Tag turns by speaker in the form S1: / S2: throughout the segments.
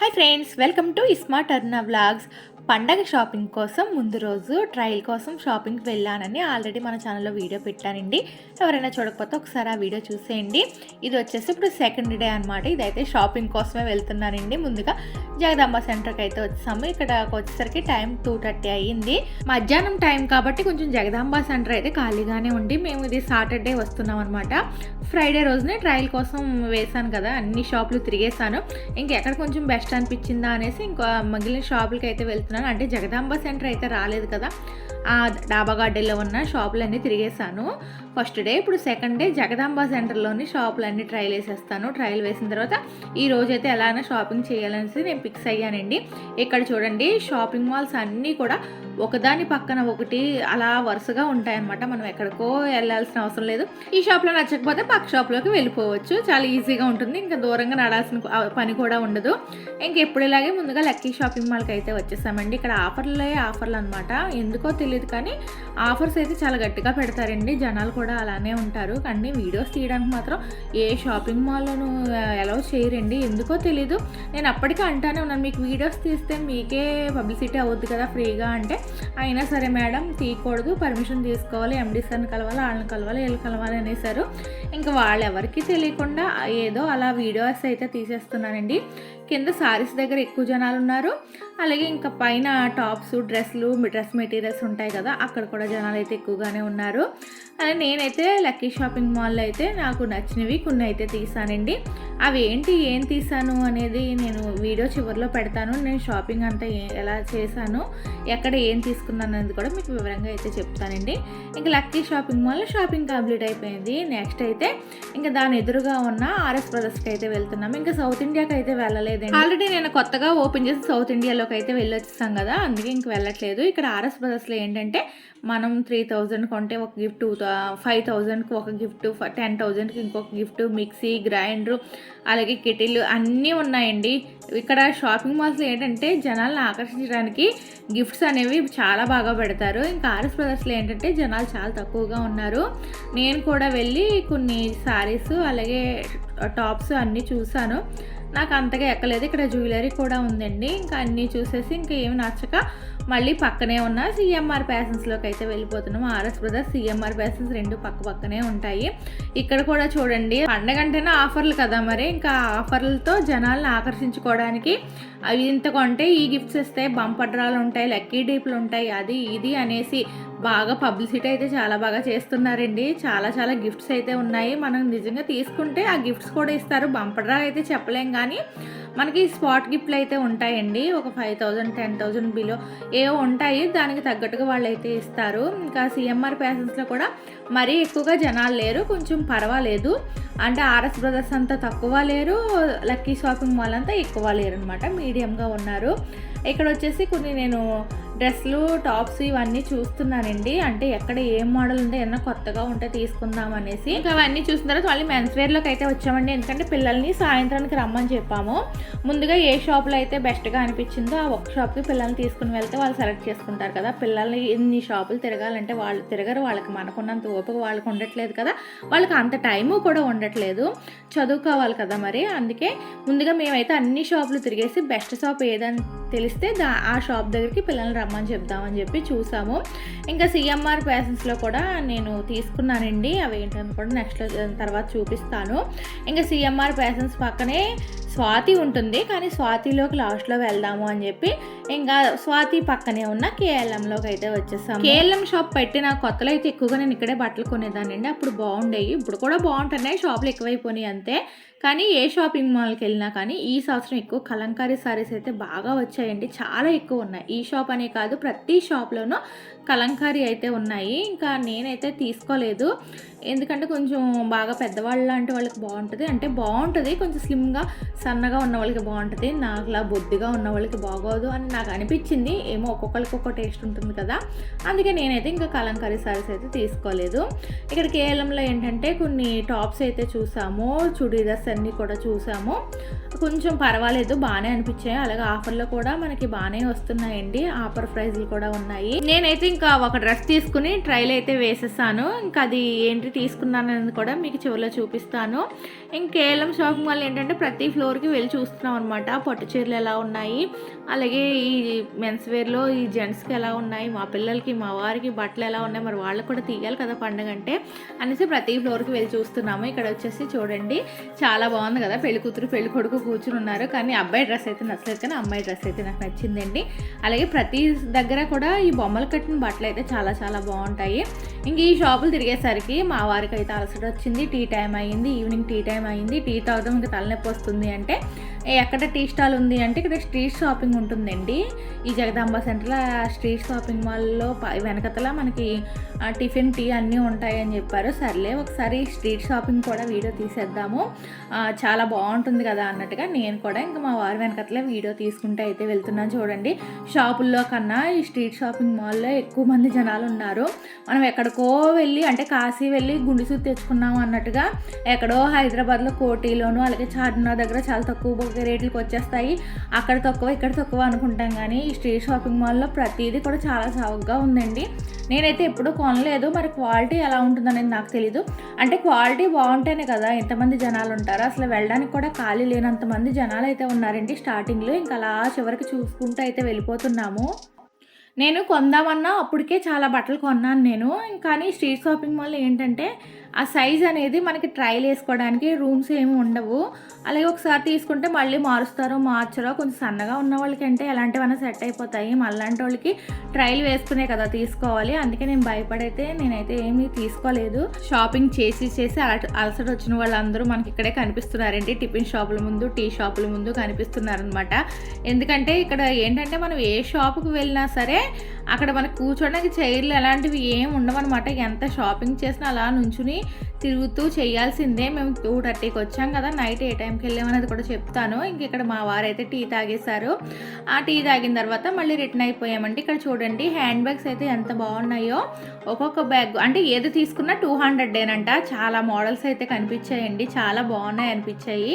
S1: Hi friends, welcome to smart Aruna vlogs. పండగ shopping కోసం ముందు రోజు ట్రయల్ కోసం షాపింగ్కి వెళ్ళానని ఆల్రెడీ మన ఛానల్లో వీడియో పెట్టానండి. ఎవరైనా చూడకపోతే ఒకసారి ఆ వీడియో చూసేయండి. ఇది వచ్చేసి ఇప్పుడు సెకండ్ డే అనమాట. ఇదైతే షాపింగ్ కోసమే వెళ్తున్నానండి. ముందుగా జగదాంబ సెంటర్కి అయితే వచ్చాము. ఇక్కడ వచ్చేసరికి టైం 2:30 అయ్యింది. మధ్యాహ్నం టైం కాబట్టి కొంచెం జగదాంబ సెంటర్ అయితే ఖాళీగానే ఉండి మేము ఇది సాటర్డే వస్తున్నాం అనమాట. ఫ్రైడే రోజునే ట్రయల్ కోసం వేసాను కదా, అన్ని షాపులు తిరిగేసాను. ఇంకెక్కడ కొంచెం బెస్ట్ అనిపించిందా అనేసి ఇంకా మిగిలిన షాపులకి అయితే వెళ్తున్నాను. అంటే జగదాంబ సెంటర్ అయితే రాలేదు కదా, ఆ డాబా గార్డెన్లో ఉన్న షాపులన్నీ తిరిగేసాను ఫస్ట్ డే. ఇప్పుడు సెకండ్ డే జగదాంబ సెంటర్లోని షాపులన్నీ ట్రయల్ వేసేస్తాను. ట్రయల్ వేసిన తర్వాత ఈ రోజైతే ఎలాగైనా షాపింగ్ చేయాలనేసి నేను ఫిక్స్ అయ్యానండి. ఇక్కడ చూడండి, షాపింగ్ మాల్స్ అన్నీ కూడా ఒకదాని పక్కన ఒకటి అలా వరుసగా ఉంటాయన్నమాట. మనం ఎక్కడికో వెళ్ళాల్సిన అవసరం లేదు. ఈ షాప్లో నచ్చకపోతే పక్క షాప్లోకి వెళ్ళిపోవచ్చు. చాలా ఈజీగా ఉంటుంది. ఇంకా దూరంగా నడాల్సిన పని కూడా ఉండదు. ఇంకెప్పుడు ఇలాగే ముందుగా లక్కీ షాపింగ్ మాల్కి అయితే వచ్చేసామండి. ఇక్కడ ఆఫర్లు అనమాట. ఎందుకో తెలియదు కానీ ఆఫర్స్ అయితే చాలా గట్టిగా పెడతారండి. జనాలు కూడా అలానే ఉంటారు. కానీ వీడియోస్ తీయడానికి మాత్రం ఏ షాపింగ్ మాల్లోనూ అలౌ చేయరండి. ఎందుకో తెలీదు. నేను అప్పటికే అంటానే ఉన్నాను, మీకు వీడియోస్ తీస్తే మీకే పబ్లిసిటీ అవుద్ది కదా ఫ్రీగా అంటే, అయినా సరే మేడం తీయకూడదు, పర్మిషన్ తీసుకోవాలి, ఎండి సార్ని కలవాలి, వాళ్ళని కలవాలి, వీళ్ళు కలవాలి అనేసారు. ఇంకా వాళ్ళు ఎవరికి తెలియకుండా ఏదో అలా వీడియోస్ అయితే తీసేస్తున్నానండి. కింద సారీస్ దగ్గర ఎక్కువ జనాలు ఉన్నారు. అలాగే ఇంకా పైన టాప్స్, డ్రెస్ మెటీరియల్స్ ఉంటాయి కదా, అక్కడ కూడా జనాలు అయితే ఎక్కువగానే ఉన్నారు. అలాగే నేనైతే లక్కీ షాపింగ్ మాల్లో అయితే నాకు నచ్చినవి కొన్ని అయితే తీసానండి. అవి ఏం తీసాను అనేది నేను వీడియో చివరిలో పెడతాను. నేను షాపింగ్ అంతా ఎలా చేశాను, ఎక్కడ ఏం తీసుకున్నాను అనేది కూడా మీకు వివరంగా అయితే చెప్తానండి. ఇంకా లక్కీ షాపింగ్ మాల్లో షాపింగ్ కంప్లీట్ అయిపోయింది. నెక్స్ట్ అయితే ఇంకా దాని ఎదురుగా ఉన్న ఆర్ఎస్ బ్రదర్స్కి అయితే వెళ్తున్నాము. ఇంకా సౌత్ ఇండియాకి అయితే వెళ్ళలేదండి. ఆల్రెడీ నేను కొత్తగా ఓపెన్ చేసి సౌత్ ఇండియాలోకి అయితే వెళ్ళొచ్చాం కదా, అందుకే ఇంక వెళ్ళట్లేదు. ఇక్కడ ఆర్ఎస్ బ్రదర్స్లో ఏంటంటే మనం 3000 కొంటే ఒక గిఫ్ట్, 5000కి ఒక గిఫ్ట్, 10,000కి ఇంకొక గిఫ్ట్, మిక్సీ, గ్రైండరు, అలాగే కెటిల్ అన్నీ ఉన్నాయండి. ఇక్కడ షాపింగ్ మాల్స్లో ఏంటంటే జనాలను ఆకర్షించడానికి గిఫ్ట్స్ అనేవి చాలా బాగా పెడతారు. ఇంకా ఆర్ఎస్ బ్రదర్స్లో ఏంటంటే జనాలు చాలా తక్కువగా ఉన్నారు. నేను కూడా వెళ్ళి కొన్ని శారీస్ అలాగే టాప్స్ అన్నీ చూసాను. నాకు అంతగా ఎక్కలేదు. ఇక్కడ జ్యువెలరీ కూడా ఉందండి. ఇంకా అన్నీ చూసేసి ఇంకా ఏమి నచ్చక మళ్ళీ పక్కనే ఉన్న సిఎంఆర్ ఫ్యాషన్స్లోకి అయితే వెళ్ళిపోతున్నాము. ఆర్ఎస్ బ్రదర్స్, సిఎంఆర్ ఫ్యాషన్స్ రెండు పక్కనే ఉంటాయి. ఇక్కడ కూడా చూడండి, పండగ అంటేనే ఆఫర్లు కదా, మరి ఇంకా ఆఫర్లతో జనాలను ఆకర్షించుకోవడానికి అవి ఇంత కొంటే ఈ గిఫ్ట్స్ ఇస్తాయి, బంపర్ డ్రాలు ఉంటాయి, లక్కీ డీప్లు ఉంటాయి, అది ఇది అనేసి బాగా పబ్లిసిటీ అయితే చాలా బాగా చేస్తున్నారండి. చాలా గిఫ్ట్స్ అయితే ఉన్నాయి. మనం నిజంగా తీసుకుంటే ఆ గిఫ్ట్స్ కూడా ఇస్తారు. బంపర్ డ్రా అయితే చెప్పలేం కానీ మనకి స్పాట్ గిఫ్ట్లు అయితే ఉంటాయండి. ఒక 5,000, 10,000 బిలో ఏవో ఉంటాయి. దానికి తగ్గట్టుగా వాళ్ళు అయితే ఇస్తారు. ఇంకా సిఎంఆర్ ఫ్యాషన్స్లో కూడా మరీ ఎక్కువగా జనాలు లేరు, కొంచెం పర్వాలేదు. అంటే ఆర్ఎస్ బ్రదర్స్ అంతా తక్కువ లేరు, లక్కీ షాపింగ్ మాల్ అంతా ఎక్కువ లేరు అనమాట, మీడియంగా ఉన్నారు. ఇక్కడ వచ్చేసి కొన్ని నేను డ్రెస్లు, టాప్స్ ఇవన్నీ చూస్తున్నానండి. అంటే ఎక్కడ ఏం మోడల్ ఉంటే ఏమన్నా కొత్తగా ఉంటే తీసుకుందాం అనేసి ఇంకా అవన్నీ చూసిన తర్వాత మళ్ళీ మెన్స్ వేర్లోకి అయితే వచ్చామండి. ఎందుకంటే పిల్లల్ని సాయంత్రానికి రమ్మని చెప్పాము. ముందుగా ఏ షాప్లో అయితే బెస్ట్గా అనిపించిందో ఆ ఒక్క షాప్కి పిల్లల్ని తీసుకుని వెళ్తే వాళ్ళు సెలెక్ట్ చేసుకుంటారు కదా. పిల్లల్ని ఇన్ని షాపులు తిరగాలంటే వాళ్ళు తిరగరు. వాళ్ళకి మనకున్నంత ఓపిక వాళ్ళకి ఉండట్లేదు కదా, వాళ్ళకి అంత టైము కూడా ఉండట్లేదు, చదువుకోవాలి కదా. మరి అందుకే ముందుగా మేమైతే అన్ని షాపులు తిరిగేసి బెస్ట్ షాప్ ఏదని తెలిస్తే ఆ షాప్ దగ్గరికి పిల్లల్ని రమ్మని చెప్దామని చెప్పి చూసాము. ఇంకా సిఎంఆర్ ఫ్యాషన్స్లో కూడా నేను తీసుకున్నానండి. అవి ఏంటని కూడా నెక్స్ట్ తర్వాత చూపిస్తాను. ఇంకా సిఎంఆర్ ఫ్యాషన్స్ పక్కనే స్వాతి ఉంటుంది, కానీ స్వాతిలోకి లాస్ట్లో వెళ్దాము అని చెప్పి ఇంకా స్వాతి పక్కనే ఉన్న కేఎల్ఎంలోకి అయితే వచ్చేసాము. కేఎల్ఎం షాప్ పెట్టిన కొత్తలో అయితే ఎక్కువగా నేను ఇక్కడే బట్టలు కొనేదానండి. అప్పుడు బాగుండేవి, ఇప్పుడు కూడా బాగుంటున్నాయి, షాపులు ఎక్కువైపోయినాయి అంతే. కానీ ఏ షాపింగ్ మాల్కి వెళ్ళినా కానీ ఈ సంవత్సరం ఎక్కువ కలంకారీ సారీస్ అయితే బాగా వచ్చాయండి, చాలా ఎక్కువ ఉన్నాయి. ఈ షాప్ అనే కాదు, ప్రతి షాప్లోనూ కలంకారీ అయితే ఉన్నాయి. ఇంకా నేనైతే తీసుకోలేదు, ఎందుకంటే కొంచెం బాగా పెద్దవాళ్ళు లాంటి వాళ్ళకి బాగుంటుంది. అంటే బాగుంటుంది, కొంచెం స్లిమ్గా సన్నగా ఉన్న వాళ్ళకి బాగుంటుంది, నాకులా బొద్దుగా ఉన్న వాళ్ళకి బాగోదు అని నాకు అనిపించింది. ఏమో ఒక్కొక్కరికి ఒక్కో టేస్ట్ ఉంటుంది కదా, అందుకే నేనైతే ఇంకా కలంకారీ సారీస్ అయితే తీసుకోలేదు. ఇక్కడ కేఎల్ఎంలో ఏంటంటే కొన్ని టాప్స్ అయితే చూసాము, చుడీదార్స్ అన్నీ కూడా చూసాము. కొంచెం పర్వాలేదు, బాగానే అనిపించాయి. అలాగే ఆఫర్లో కూడా మనకి బాగానే వస్తున్నాయండి, ఆఫర్ ప్రైజ్లు కూడా ఉన్నాయి. నేనైతే ఇంకా ఒక డ్రెస్ తీసుకుని ట్రైల్ అయితే వేసేసాను. ఇంకా అది ఏంటి తీసుకున్నాను అనేది కూడా మీకు చివరిలో చూపిస్తాను. కేఎల్ఎం షాపింగ్ మాల్ ఏంటంటే ప్రతి ఫ్లోర్కి వెళ్ళి చూస్తున్నాం అనమాట. పట్టు చీరలు ఎలా ఉన్నాయి, అలాగే ఈ మెన్స్ వేర్లో ఈ జెంట్స్కి ఎలా ఉన్నాయి, మా పిల్లలకి మా వారికి బట్టలు ఎలా ఉన్నాయి, మరి వాళ్ళకి కూడా తీయాలి కదా పండుగ అంటే అనేసి ప్రతి ఫ్లోర్కి వెళ్ళి చూస్తున్నాము. ఇక్కడ వచ్చేసి చూడండి, చాలా బాగుంది కదా, పెళ్లి కూతురు పెళ్లి కొడుకు కూర్చుని ఉన్నారు. కానీ అబ్బాయి డ్రెస్ అయితే నచ్చలేదు, కానీ అమ్మాయి డ్రెస్ అయితే నాకు నచ్చిందండి. అలాగే ప్రతి దగ్గర కూడా ఈ బొమ్మలు కట్టిన బట్టలు అయితే చాలా చాలా బాగుంటాయి. ఇంక ఈ షాపులు తిరిగేసరికి మా వారికి అయితే అలసట వచ్చింది. టీ టైం అయ్యింది, ఈవినింగ్ టీ టైం అయ్యింది. టీ తాగుదాం, ఇంకా తలనొప్పి వస్తుంది అంటే ఎక్కడ టీ స్టాల్ ఉంది అంటే ఇక్కడ స్ట్రీట్ షాపింగ్ ఉంటుందండి. ఈ జగదాంబ సెంటర్లో స్ట్రీట్ షాపింగ్ మాల్లో వెనకతల మనకి టిఫిన్ టీ అన్నీ ఉంటాయని చెప్పారు. సర్లే ఒకసారి స్ట్రీట్ షాపింగ్ కూడా వీడియో తీసేద్దాము, చాలా బాగుంటుంది కదా అన్నట్టుగా నేను కూడా ఇంకా మా వారి వెనకతల వీడియో తీసుకుంటే అయితే వెళ్తున్నాను. చూడండి, షాపుల్లో కన్నా ఈ స్ట్రీట్ షాపింగ్ మాల్లో ఎక్కువ మంది జనాలు ఉన్నారు. మనం ఎక్కడికో వెళ్ళి అంటే కాశీ వెళ్ళి గుండు సూది తెచ్చుకున్నాము అన్నట్టుగా ఎక్కడో హైదరాబాద్లో కోటిలోను అలాగే చార్మినార్ దగ్గర చాలా తక్కువ రేట్లకు వచ్చేస్తాయి, అక్కడ తక్కువ ఇక్కడ తక్కువ అనుకుంటాం. కానీ ఈ స్ట్రీట్ షాపింగ్ మాల్లో ప్రతిదీ కూడా చాలా చౌకగా ఉందండి. నేనైతే ఎప్పుడూ కొనలేదు, మరి క్వాలిటీ ఎలా ఉంటుందనేది నాకు తెలీదు. అంటే క్వాలిటీ బాగుంటేనే కదా ఎంతమంది జనాలు ఉంటారు, అసలు వెళ్ళడానికి కూడా ఖాళీ లేనంతమంది జనాలు అయితే ఉన్నారండి స్టార్టింగ్లో. ఇంకా అలా చివరికి చూసుకుంటూ అయితే వెళ్ళిపోతున్నాము. నేను కొందామన్నా అప్పటికే చాలా బట్టలు కొన్నాను నేను. కానీ స్ట్రీట్ షాపింగ్ మాల్ ఏంటంటే ఆ సైజ్ అనేది మనకి ట్రైల్ వేసుకోవడానికి రూమ్స్ ఏమి ఉండవు. అలాగే ఒకసారి తీసుకుంటే మళ్ళీ మారుస్తారో మార్చరో, కొంచెం సన్నగా ఉన్న వాళ్ళకి అంటే ఎలాంటివన్నా సెట్ అయిపోతాయి, మళ్ళాంటి వాళ్ళకి ట్రైల్ వేసుకునే కదా తీసుకోవాలి. అందుకే నేను భయపడైతే నేనైతే ఏమీ తీసుకోలేదు. షాపింగ్ చేసి అలసట వచ్చిన వాళ్ళందరూ మనకి ఇక్కడే కనిపిస్తున్నారండి, టిఫిన్ షాపుల ముందు టీ షాపుల ముందు కనిపిస్తున్నారనమాట. ఎందుకంటే ఇక్కడ ఏంటంటే మనం ఏ షాపుకి వెళ్ళినా సరే అక్కడ మనకు కూర్చోడానికి చైర్లు అలాంటివి ఏమి ఉండవన్నమాట. ఎంత షాపింగ్ చేసినా అలా నుంచుని తిరుగుతూ చేయాల్సిందే. మేము 2:30కి వచ్చాం కదా, నైట్ ఏ టైంకి వెళ్ళామనేది కూడా చెప్తాను. ఇంక ఇక్కడ మా వారైతే టీ తాగేశారు. ఆ టీ తాగిన తర్వాత మళ్ళీ రిటర్న్ అయిపోయామండి. ఇక్కడ చూడండి, హ్యాండ్ బ్యాగ్స్ అయితే ఎంత బాగున్నాయో. ఒక్కొక్క బ్యాగ్ అంటే ఏది తీసుకున్నా 200 చాలా మోడల్స్ అయితే కనిపించాయండి, చాలా బాగున్నాయి అనిపించాయి.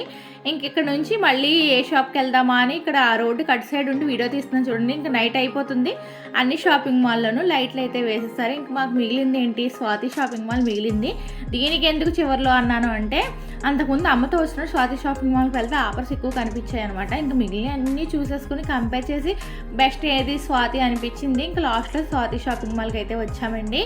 S1: ఇంక ఇక్కడ నుంచి మళ్ళీ ఏ షాప్కి వెళ్దామా అని ఇక్కడ ఆ రోడ్డు కట్ సైడ్ ఉండి వీడియో తీస్తున్నాను చూడండి. ఇంకా నైట్ అయిపోతుంది, అన్ని షాపింగ్ మాల్లోనూ లైట్లు అయితే వేసేస్తారు. ఇంక మాకు మిగిలింది ఏంటి, స్వాతి షాపింగ్ మాల్ మిగిలింది. దీనికి ఎందుకు చివరిలో అన్నాను అంటే అంతకుముందు అమ్మతో వచ్చిన స్వాతి షాపింగ్ మాల్కి వెళ్తే ఆఫర్స్ ఎక్కువ కనిపించాయి అనమాట. ఇంకా మిగిలిన అన్నీ చూసేసుకుని కంపేర్ చేసి బెస్ట్ ఏది స్వాతి అనిపించింది. ఇంకా లాస్ట్లో స్వాతి షాపింగ్ మాల్కి అయితే వచ్చామండి.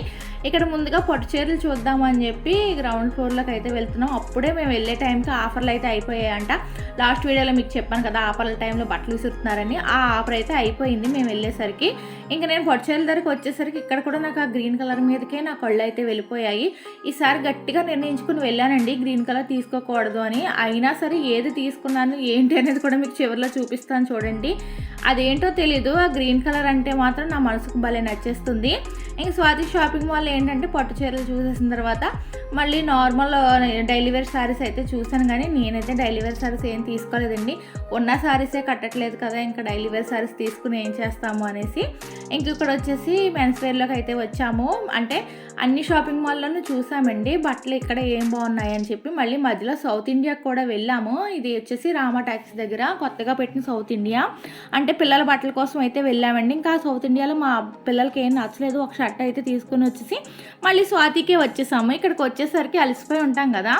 S1: ఇక్కడ ముందుగా పట్టు చీరలు చూద్దామని చెప్పి గ్రౌండ్ ఫ్లోర్లోకి అయితే వెళ్తున్నాం. అప్పుడే మేము వెళ్ళే టైంకి ఆఫర్లు అయితే అయిపోయాయంట. లాస్ట్ వీడియోలో మీకు చెప్పాను కదా ఆఫర్ల టైంలో బట్టలు విసురుతున్నారని, ఆ ఆఫర్ అయితే అయిపోయింది మేము వెళ్ళేసరికి. ఇంకా నేను పట్టు చీరల దగ్గరికి వచ్చేసరికి ఇక్కడ కూడా నాకు ఆ గ్రీన్ కలర్ మీదకే నా కళ్ళు అయితే వెళ్ళిపోయాయి. ఈసారి గట్టిగా నిర్ణయించుకుని వెళ్ళానండి గ్రీన్ కలర్ తీసుకోకూడదు అని. అయినా సరే ఏది తీసుకున్నాను ఏంటి అనేది కూడా మీకు చివరిలో చూపిస్తాను చూడండి. అదేంటో తెలీదు, ఆ గ్రీన్ కలర్ అంటే మాత్రం నా మనసుకు భలే నచ్చేస్తుంది. ఇంక స్వాతి షాపింగ్ మాల్ ఏంటంటే పట్టు చీరలు చూసేసిన తర్వాత మళ్ళీ నార్మల్ డైలీ వేర్ శారీస్ అయితే చూసాను. కానీ నేనైతే డైలీ వేర్ శారీస్ ఏం తీసుకోలేదండి, ఉన్న శారీసే కట్టట్లేదు కదా, ఇంకా డైలీ వేర్ శారీస్ తీసుకుని ఏం చేస్తాము అనేసి ఇంక ఇక్కడ వచ్చేసి మెన్స్ వేర్లోకి అయితే వచ్చాము. అంటే అన్ని షాపింగ్ మాల్లోనూ చూసామండి బట్టలు ఇక్కడ ఏం బాగున్నాయని చెప్పి. మళ్ళీ మధ్యలో సౌత్ ఇండియాకి కూడా వెళ్ళాము. ఇది వచ్చేసి రామా టాక్సీ దగ్గర కొత్తగా పెట్టిన సౌత్ ఇండియా, అంటే పిల్లల బట్టల కోసం అయితే వెళ్ళామండి. ఇంకా సౌత్ ఇండియాలో మా పిల్లలకి ఏం నచ్చలేదు, ఒక షర్ట్ అయితే తీసుకుని వచ్చేసి మళ్ళీ స్వాతికే వచ్చేసాము. ఇక్కడికి వచ్చేసరికి అలసిపోయి ఉంటాం కదా,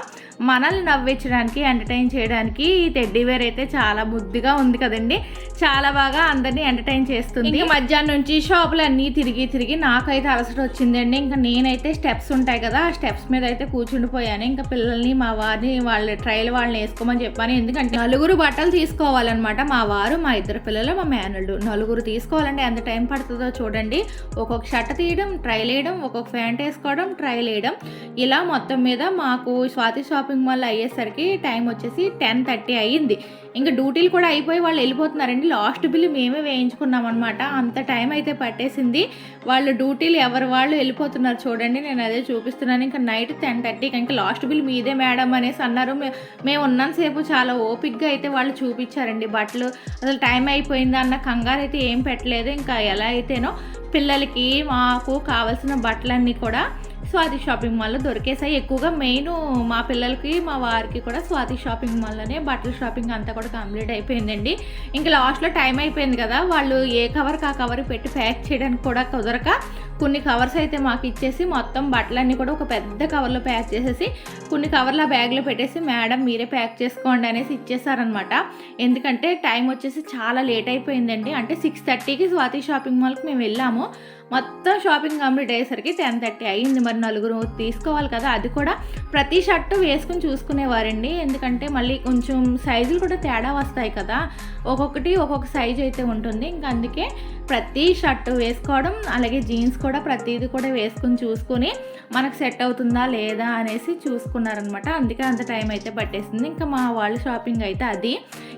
S1: మనల్ని నవ్వించడానికి ఎంటర్టైన్ చేయడానికి ఈ టెడ్డీ వేర్ అయితే చాలా ముద్దుగా ఉంది కదండి, చాలా బాగా అందరినీ ఎంటర్టైన్ చేస్తుంది. ఇంకా మధ్యాహ్నం నుంచి షాపులు అన్నీ తిరిగి నాకైతే అలసట వచ్చిందండి. ఇంకా నేనైతే స్టెప్స్ ఉంటాయి కదా, ఆ స్టెప్స్ మీద అయితే కూర్చుండిపోయాను. ఇంకా పిల్లల్ని మా వారిని వాళ్ళ ట్రైల్ వాళ్ళని వేసుకోమని చెప్పాను. ఎందుకంటే 4 బట్టలు తీసుకోవాలన్నమాట, మా వారు మా 2 పిల్లలు మా మేనల్డు 4 తీసుకోవాలంటే ఎంత టైం పడుతుందో చూడండి. ఒక్కొక్క షర్ట్ తీయడం, ట్రైల్ వేయడం, ఒక్కొక్క ప్యాంట్ వేసుకోవడం, ట్రైల్ వేయడం, ఇలా మొత్తం మీద మాకు స్వాతి షాపింగ్ మాల్ అయ్యేసరికి టైం వచ్చేసి 10:30 అయ్యింది. ఇంకా డ్యూటీలు కూడా అయిపోయి వాళ్ళు వెళ్ళిపోతున్నారండి. లాస్ట్ బిల్లు మేమే వేయించుకున్నాం అనమాట, అంత టైం అయితే పట్టేసింది. వాళ్ళు డ్యూటీలు ఎవరు వాళ్ళు వెళ్ళిపోతున్నారు చూడండి, నేను అదే చూపిస్తున్నాను. ఇంకా నైట్ 10:30కి ఇంకా లాస్ట్ బిల్ మీదే మేడం అనేసి అన్నారు. మేము ఉన్నంతసేపు చాలా ఓపిక్గా అయితే వాళ్ళు చూపించారండి బట్టలు. అసలు టైం అయిపోయింది అన్న కంగారు అయితే ఏం పెట్టలేదు. ఇంకా ఎలా అయితేనో పిల్లలకి మాకు కావాల్సిన బట్టలన్నీ కూడా స్వాతి షాపింగ్ మాల్లో దొరికేసాయి. ఎక్కువగా మెయిన్ మా పిల్లలకి మా వారికి కూడా స్వాతి షాపింగ్ మాల్లోనే బట్టల షాపింగ్ అంతా కూడా కంప్లీట్ అయిపోయిందండి. ఇంకా లాస్ట్లో టైం అయిపోయింది కదా, వాళ్ళు ఏ కవర్కి ఆ కవర్ పెట్టి ప్యాక్ చేయడానికి కూడా కుదరక కొన్ని కవర్స్ అయితే మాకు ఇచ్చేసి మొత్తం బట్టలన్నీ కూడా ఒక పెద్ద కవర్లో ప్యాక్ చేసేసి కొన్ని కవర్ల బ్యాగ్లో పెట్టేసి మేడం మీరే ప్యాక్ చేసుకోండి అనేసి ఇచ్చేసారనమాట. ఎందుకంటే టైం వచ్చేసి చాలా లేట్ అయిపోయిందండి. అంటే 6:30కి స్వాతి షాపింగ్ మాల్కి మేము వెళ్ళాము. మొత్తం షాపింగ్ కంప్లీట్ అయ్యేసరికి 10:30 అయ్యింది. మరి నలుగురు తీసుకోవాలి కదా, అది కూడా ప్రతి షర్టు వేసుకుని చూసుకునేవారండి. ఎందుకంటే మళ్ళీ కొంచెం సైజులు కూడా తేడా వస్తాయి కదా, ఒక్కొక్కటి ఒక్కొక్క సైజు అయితే ఉంటుంది. ఇంకా అందుకే ప్రతి షర్టు వేసుకోవడం, అలాగే జీన్స్ కూడా ప్రతిదీ కూడా వేసుకుని చూసుకుని మనకు సెట్ అవుతుందా లేదా అనేసి చూసుకున్నారనమాట. అందుకే అంత టైం అయితే పట్టేసింది. ఇంకా మా వాళ్ళ షాపింగ్ అయితే అది.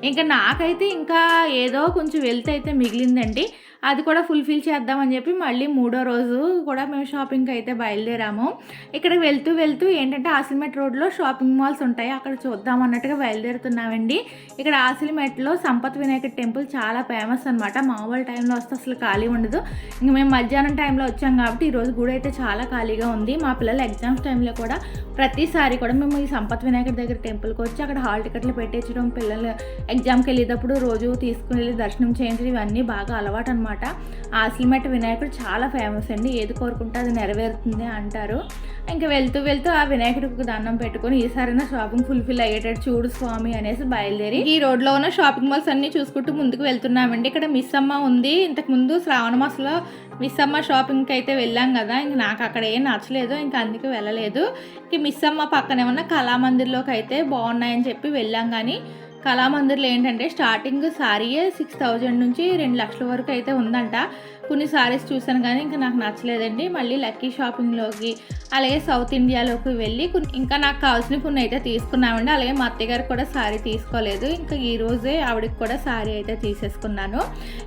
S1: ఇంకా నాకైతే ఇంకా ఏదో కొంచెం వెళ్తే అయితే మిగిలిందండి, అది కూడా ఫుల్ఫిల్ చేద్దామని చెప్పి మళ్ళీ 3వ రోజు కూడా మేము షాపింగ్కి అయితే బయలుదేరాము. ఇక్కడ వెళ్తూ వెళ్తూ ఏంటంటే ఆసిల్మెట్ రోడ్లో షాపింగ్ మాల్స్ ఉంటాయి, అక్కడ చూద్దాం అన్నట్టుగా బయలుదేరుతున్నామండి. ఇక్కడ ఆసిల్మెట్లో సంపత్ వినాయక టెంపుల్ చాలా ఫేమస్ అనమాట. మామూలు టైంలో వస్తే అసలు ఖాళీ ఉండదు. ఇంక మేము మధ్యాహ్నం టైంలో వచ్చాం కాబట్టి ఈరోజు గుడి అయితే చాలా ఖాళీగా ఉంది. మా పిల్లల ఎగ్జామ్స్ టైంలో కూడా ప్రతిసారి కూడా మేము ఈ సంపత్ వినాయకుడి దగ్గర టెంపుల్కి వచ్చి అక్కడ హాల్ టికెట్లు పెట్టించడం, పిల్లలు ఎగ్జామ్కి వెళ్ళేటప్పుడు రోజు తీసుకుని వెళ్ళి దర్శనం చేయించడం ఇవన్నీ బాగా అలవాటు అనమాట. ఆసిల్మెట్ వినాయకుడు చాలా ఫేమస్ అండి, ఏది కోరుకుంటే అది నెరవేరుతుంది అంటారు. ఇంకా వెళ్తూ వెళ్తూ ఆ వినాయకుడికి దండం పెట్టుకొని ఈసారైనా షాపింగ్ ఫుల్ఫిల్ అయ్యేటట్టు చూడు స్వామి అనేసి బయలుదేరి ఈ రోడ్లో ఉన్న షాపింగ్ మాల్స్ అన్నీ చూసుకుంటూ ముందుకు వెళ్తున్నామండి. ఇక్కడ మిస్ అమ్మ ఉంది. ఇంతకుముందు శ్రావణ మాసంలో మిస్ అమ్మ షాపింగ్కి అయితే వెళ్ళాం కదా, ఇంక నాకు అక్కడ ఏం నచ్చలేదు, ఇంకా అందుకే వెళ్ళలేదు. ఇంక మిస్ అమ్మ పక్కన ఏమన్నా కళామందిర్లోకి అయితే బాగున్నాయని చెప్పి వెళ్ళాం. కానీ కళామందిర్లో ఏంటంటే స్టార్టింగ్ సారీయే 6,000 నుంచి 2 లక్షల వరకు అయితే ఉందంట. కొన్ని సారీస్ చూసాను కానీ ఇంకా నాకు నచ్చలేదండి. మళ్ళీ లక్కీ షాపింగ్లోకి అలాగే సౌత్ ఇండియాలోకి వెళ్ళి ఇంకా నాకు కావాల్సిన కొన్ని అయితే తీసుకున్నామండి. అలాగే మా అత్తయ్య గారికి కూడా సారీ తీసుకోలేదు, ఇంకా ఈరోజే ఆవిడకి కూడా సారీ అయితే తీసేసుకున్నాను.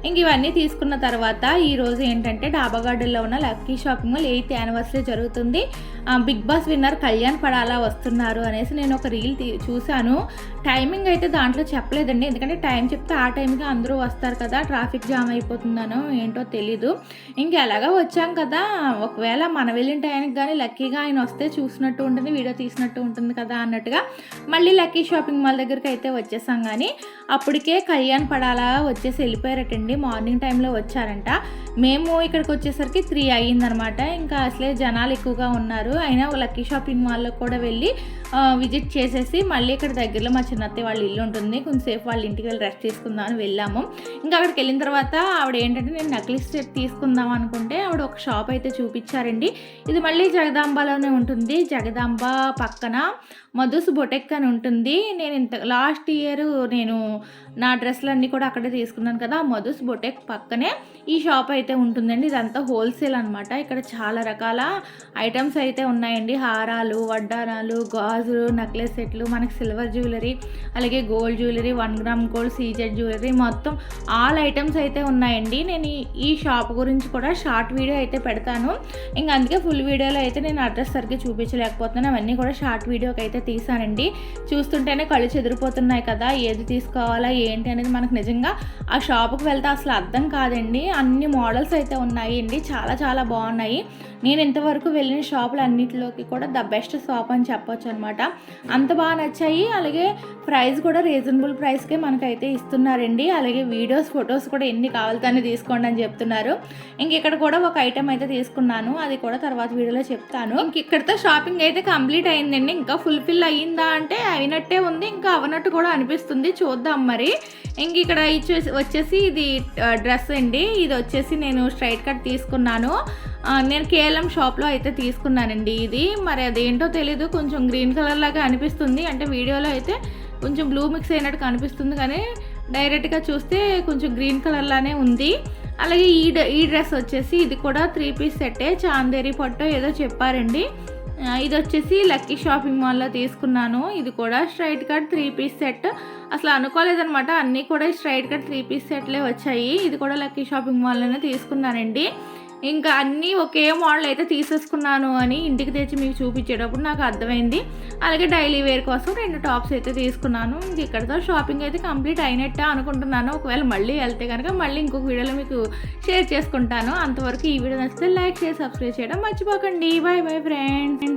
S1: ఇంక ఇవన్నీ తీసుకున్న తర్వాత ఈరోజు ఏంటంటే డాబా గార్డెన్లో ఉన్న lucky shopping mall 8th anniversary జరుగుతుంది. బిగ్ బాస్ విన్నర్ కళ్యాణ్ పడాలా వస్తున్నారు అనేసి నేను ఒక రీల్ చూశాను. టైమింగ్ అయితే దాంట్లో చెప్పలేదండి, ఎందుకంటే టైం చెప్తే ఆ టైంకి అందరూ వస్తారు కదా, ట్రాఫిక్ జామ్ అయిపోతుందనో ఏంటో తెలీదు. ఇంక ఎలాగా వచ్చాం కదా, ఒకవేళ మనం వెళ్ళిన టైంకి కానీ లక్కీగా ఆయన వస్తే చూసినట్టు ఉంటుంది, వీడియో తీసినట్టు ఉంటుంది కదా అన్నట్టుగా మళ్ళీ లక్కీ షాపింగ్ మాల్ దగ్గరికి అయితే వచ్చేసాం. కానీ అప్పటికే కళ్యాణ్ పడాలా వచ్చేసి వెళ్ళిపోయారటండి, మార్నింగ్ టైంలో వచ్చారంట. మేము ఇక్కడికి వచ్చేసరికి 3 అయ్యిందనమాట. ఇంకా అసలే జనాలు ఎక్కువగా ఉన్నారు. అయినా లక్కీ షాపింగ్ మాల్లో కూడా వెళ్ళి విజిట్ చేసేసి మళ్ళీ ఇక్కడ దగ్గరలో మా చిన్నత్తయ్య వాళ్ళ ఇల్లు ఉంటుంది, కొంచెంసేపు వాళ్ళ ఇంటికి వెళ్ళి రెస్ట్ తీసుకుందామని వెళ్ళాము. ఇంకా అక్కడికి వెళ్ళిన తర్వాత ఆవిడ ఏంటంటే నేను నక్లీస్ సెట్ తీసుకుందాం అనుకుంటే ఆవిడ ఒక షాప్ అయితే చూపించారండి. ఇది మళ్ళీ జగదాంబలోనే ఉంటుంది. జగదాంబ పక్కన మధుస్ బొటెక్ అని ఉంటుంది. నేను లాస్ట్ ఇయర్ నేను నా డ్రెస్సులన్నీ కూడా అక్కడే తీసుకున్నాను కదా, మధుస్ బొటెక్ పక్కనే ఈ షాప్ అయితే ఉంటుందండి. ఇదంతా హోల్సేల్ అనమాట. ఇక్కడ చాలా రకాల ఐటమ్స్ అయితే ఉన్నాయండి, హారాలు, వడ్డారాలు, గాజులు, నెక్లెస్ సెట్లు, మనకి సిల్వర్ జ్యువెలరీ, అలాగే gold jewellery, 1 gram gold, CZ jewellery, మొత్తం ఆల్ ఐటమ్స్ అయితే ఉన్నాయండి. నేను ఈ షాప్ గురించి కూడా షార్ట్ వీడియో అయితే పెడతాను. ఇంకా అందుకే ఫుల్ వీడియోలో అయితే నేను అడ్రస్ సరిగ్గా చూపించలేకపోతున్నాను, అవన్నీ కూడా షార్ట్ వీడియోకి అయితే తీసానండి. చూస్తుంటేనే కళ్ళు చెదిరిపోతున్నాయి కదా, ఏది తీసుకోవాలా ఏంటి అనేది మనకు నిజంగా ఆ షాప్కి వెళ్తే అసలు అర్థం కాదండి. అన్ని మోడల్స్ అయితే ఉన్నాయండి, చాలా చాలా బాగున్నాయి. నేను ఇంతవరకు వెళ్ళిన షాపులు అన్నింటిలోకి కూడా ద బెస్ట్ షాప్ అని చెప్పొచ్చు అనమాట. అంత బాగా నచ్చాయి. అలాగే ప్రైస్ కూడా రీజనబుల్ ప్రైస్కే మనకైతే ఇస్తున్నారండి. అలాగే వీడియోస్, ఫొటోస్ కూడా ఎన్ని కావాలితోనే తీసుకోండి అని చెప్తున్నారు. ఇంక ఇక్కడ కూడా ఒక ఐటెం అయితే తీసుకున్నాను, అది కూడా తర్వాత వీడియోలో చెప్తాను. ఇంక ఇక్కడితో షాపింగ్ అయితే కంప్లీట్ అయిందండి. ఇంకా ఫుల్ఫిల్ అయ్యిందా అంటే అయినట్టే ఉంది, ఇంకా అవనట్టు కూడా అనిపిస్తుంది, చూద్దాం మరి. ఇంక ఇక్కడ వచ్చేసి ఇది డ్రెస్ అండి. ఇది వచ్చేసి నేను స్ట్రైట్ కట్ తీసుకున్నాను. నేను కేఎల్ఎం షాప్లో అయితే తీసుకున్నానండి. ఇది మరి అదేంటో తెలీదు, కొంచెం గ్రీన్ కలర్ లాగా అనిపిస్తుంది. అంటే వీడియోలో అయితే కొంచెం బ్లూ మిక్స్ అయినట్టు కనిపిస్తుంది, కానీ డైరెక్ట్గా చూస్తే కొంచెం గ్రీన్ కలర్ లానే ఉంది. అలాగే ఈ డ్రెస్ వచ్చేసి ఇది కూడా 3 పీస్ సెట్టే, చాందేరి పట్టు ఏదో చెప్పారండి. ఇది వచ్చేసి లక్కీ షాపింగ్ మాల్లో తీసుకున్నాను. ఇది కూడా స్ట్రైట్ కట్ 3 పీస్ సెట్. అసలు అనుకోలేదనమాట, అన్నీ కూడా స్ట్రైట్ కట్ 3 పీస్ సెట్లే వచ్చాయి. ఇది కూడా లక్కీ షాపింగ్ మాల్లోనే తీసుకున్నానండి. ఇంకా అన్నీ ఒకే మోడల్ అయితే తీసేసుకున్నాను అని ఇంటికి తెచ్చి మీకు చూపించేటప్పుడు నాకు అర్థమైంది. అలాగే డైలీ వేర్ కోసం 2 టాప్స్ అయితే తీసుకున్నాను. ఇంక ఇక్కడితో షాపింగ్ అయితే కంప్లీట్ అయినట్టే అనుకుంటున్నాను. ఒకవేళ మళ్ళీ వెళ్తే కనుక మళ్ళీ ఇంకొక వీడియోలో మీకు షేర్ చేసుకుంటాను. అంతవరకు ఈ వీడియో నచ్చితే లైక్, షేర్, సబ్స్క్రైబ్ చేయడం మర్చిపోకండి. Bye bye friends.